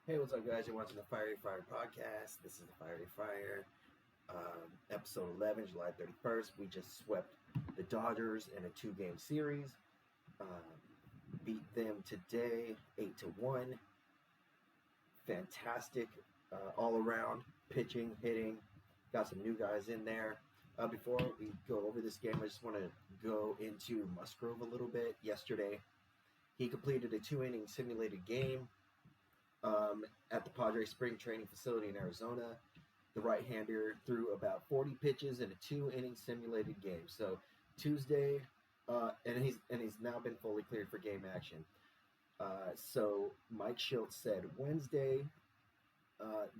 Hey, what's up, guys? You're watching the Fiery Friar podcast. This is the Fiery Friar, episode 11, July 31st. We just swept the Dodgers in a two-game series. Beat them today, 8-1. Fantastic all around pitching, hitting. Got some new guys in there. Before we go over this game, I just want to go into Musgrove a little bit. Yesterday, he completed a two-inning simulated game at the Padres spring training facility in Arizona. The right-hander threw about 40 pitches in a two-inning simulated game. So Tuesday, and he's now been fully cleared for game action. So Mike Schultz said Wednesday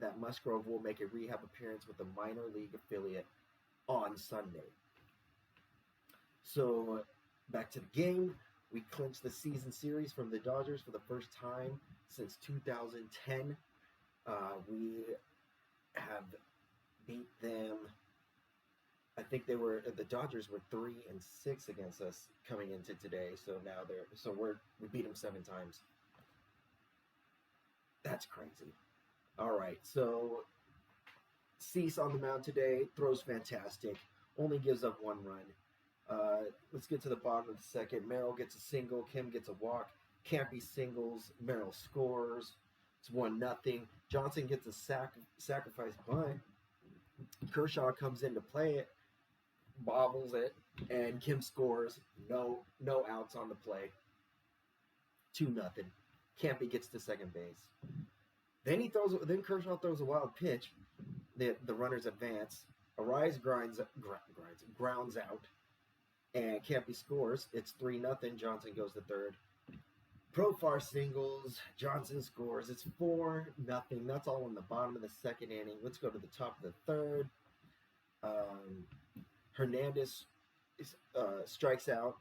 that Musgrove will make a rehab appearance with the minor league affiliate on Sunday. So back to the game. We clinched the season series from the Dodgers for the first time since 2010. We have beat them. I think the Dodgers were 3-6 against us coming into today. So now we beat them 7 times. That's crazy. All right, so Cease on the mound today throws fantastic. Only gives up 1 run. Let's get to the bottom of the second. Merrill gets a single. Kim gets a walk. Campy singles. Merrill scores. It's 1-0. Johnson gets a sacrifice bunt. Kershaw comes in to play it, bobbles it, and Kim scores. No outs on the play. 2-0. Campy gets to second base. Then Kershaw throws a wild pitch. The runners advance. Arise grounds out. And Campy scores. It's 3-0. Johnson goes to third. Profar singles. Johnson scores. It's 4-0. That's all in the bottom of the second inning. Let's go to the top of the third. Hernandez strikes out.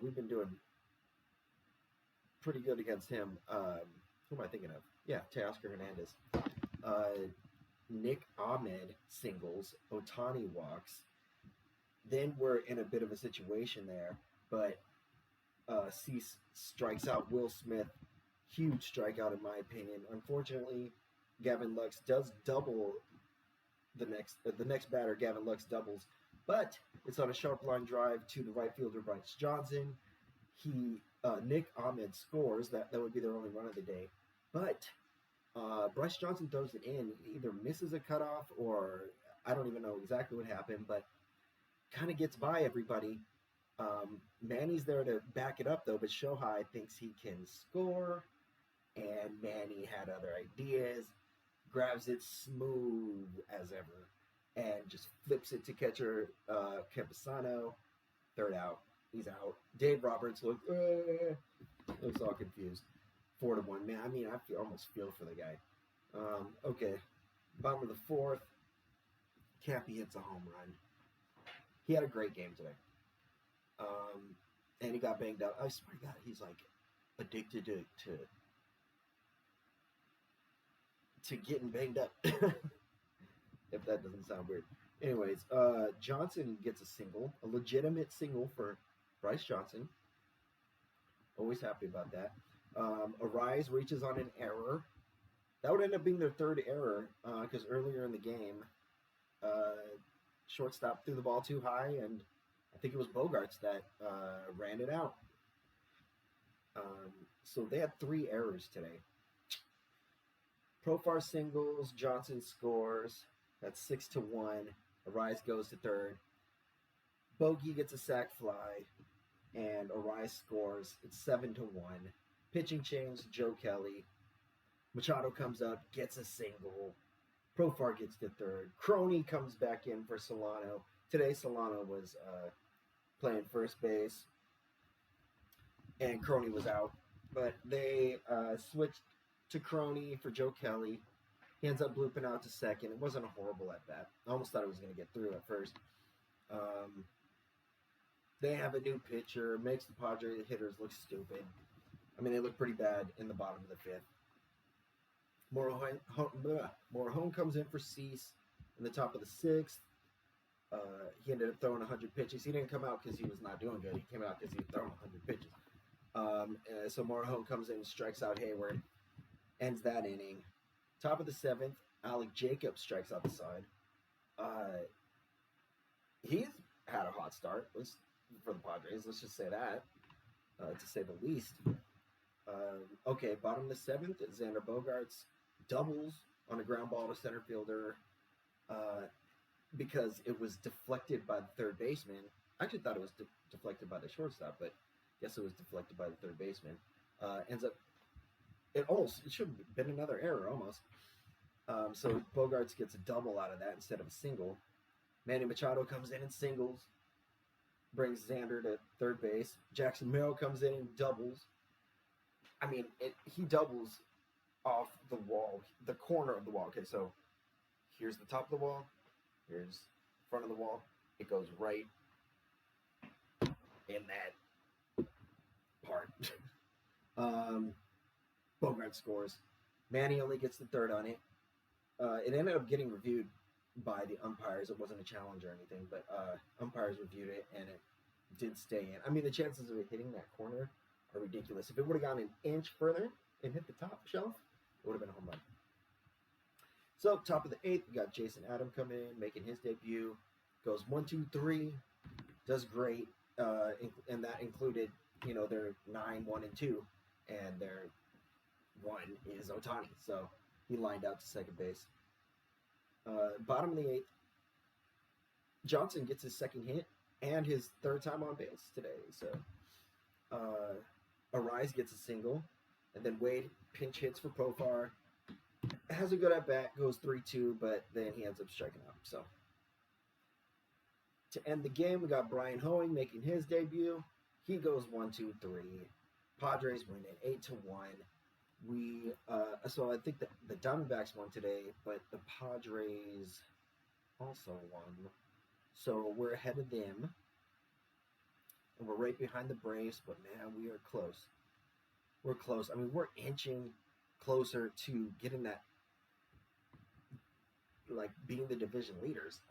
We've been doing pretty good against him. Who am I thinking of? Yeah, Teoscar Hernandez. Nick Ahmed singles. Otani walks. Then we're in a bit of a situation there, but Cease strikes out Will Smith. Huge strikeout in my opinion. Unfortunately, Gavin Lux does double the next batter. Gavin Lux doubles, but it's on a sharp line drive to the right fielder Bryce Johnson. Nick Ahmed scores. That would be their only run of the day, but Bryce Johnson throws it in. Either misses a cutoff or I don't even know exactly what happened, but kind of gets by everybody. Manny's there to back it up, though, but Shohei thinks he can score, and Manny had other ideas, grabs it smooth as ever, and just flips it to catcher Campusano. Third out. He's out. Dave Roberts looks all confused. 4-1. Man, I mean, almost feel for the guy. Okay. Bottom of the fourth, Campy hits a home run. He had a great game today. And he got banged up. I swear to God, he's like addicted to getting banged up. If that doesn't sound weird. Anyways, Johnson gets a single, a legitimate single for Bryce Johnson. Always happy about that. Arise reaches on an error. That would end up being their third error because earlier in the game, shortstop threw the ball too high, and I think it was Bogarts that ran it out. So they had 3 errors today. Profar singles, Johnson scores. That's 6-1. Arise goes to third. Bogey gets a sac fly, and Arise scores. It's 7-1. Pitching change, Joe Kelly. Machado comes up, gets a single. Profar gets to third. Crony comes back in for Solano. Today, Solano was playing first base, and Crony was out. But they switched to Crony for Joe Kelly. He ends up blooping out to second. It wasn't a horrible at bat. I almost thought it was going to get through at first. They have a new pitcher. Makes the Padres hitters look stupid. I mean, they look pretty bad in the bottom of the fifth. Morejon comes in for Cease in the top of the sixth. He ended up throwing 100 pitches. He didn't come out because he was not doing good. He came out because he was throwing 100 pitches. So Morejon comes in and strikes out Hayward. ends that inning. Top of the 7th, Alec Jacobs strikes out the side. He's had a hot start for the Padres. Let's just say that, to say the least. Okay, bottom of the 7th, Xander Bogaerts doubles on a ground ball to center fielder because it was deflected by the third baseman. I actually thought it was deflected by the shortstop, but I guess it was deflected by the third baseman. Ends up, it should have been another error almost. So Bogaerts gets a double out of that instead of a single. Manny Machado comes in and singles, brings Xander to third base. Jackson Merrill comes in and doubles. I mean, he doubles off the wall, the corner of the wall. Okay, so here's the top of the wall. Here's the front of the wall. It goes right in that part. Bogart scores. Manny only gets the third on it. It ended up getting reviewed by the umpires. It wasn't a challenge or anything, but umpires reviewed it, and it did stay in. I mean, the chances of it hitting that corner are ridiculous. If it would have gone an inch further and hit the top shelf, it would have been a home run. So, top of the 8th, we got Jason Adam coming in, making his debut. Goes 1, 2, 3, does great, and that included, their 9, 1, and 2, and their 1 is Ohtani. So he lined out to second base. Bottom of the 8th, Johnson gets his second hit and his third time on base today. So Arise gets a single, and then Wade pinch hits for Profar. Has a good at bat, goes 3-2, but then he ends up striking out. So to end the game, we got Brian Hoeing making his debut. He goes 1, 2, 3. Padres win it 8-1. So I think the Diamondbacks won today, but the Padres also won. So we're ahead of them. And we're right behind the Braves, but man, we are close. We're close. I mean, we're inching closer to getting that, like, being the division leaders.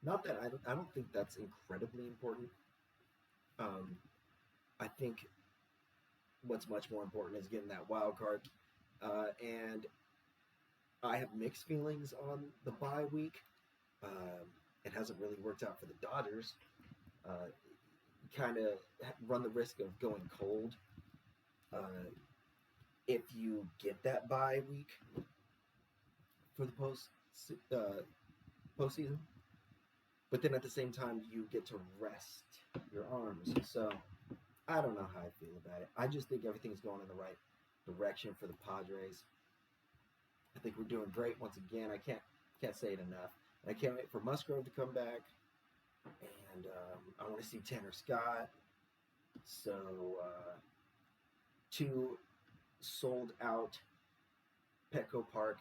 Not that I don't think that's incredibly important. I think what's much more important is getting that wild card. And I have mixed feelings on the bye week. It hasn't really worked out for the Dodgers. Kind of run the risk of going cold if you get that bye week for the postseason. But then at the same time, you get to rest your arms. So I don't know how I feel about it. I just think everything's going in the right direction for the Padres. I think we're doing great once again. I can't say it enough. And I can't wait for Musgrove to come back. And I want to see Tanner Scott. So 2 sold out Petco Park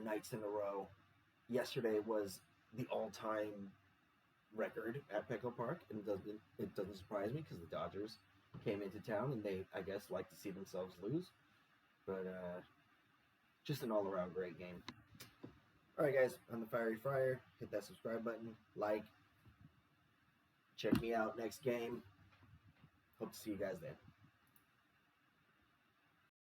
nights in a row. Yesterday was the all-time record at Petco Park, and it doesn't surprise me because the Dodgers came into town and they, I guess, like to see themselves lose. But just an all-around great game. All right, guys, I'm the Fiery Friar. Hit that subscribe button, like. Check me out next game. Hope to see you guys then.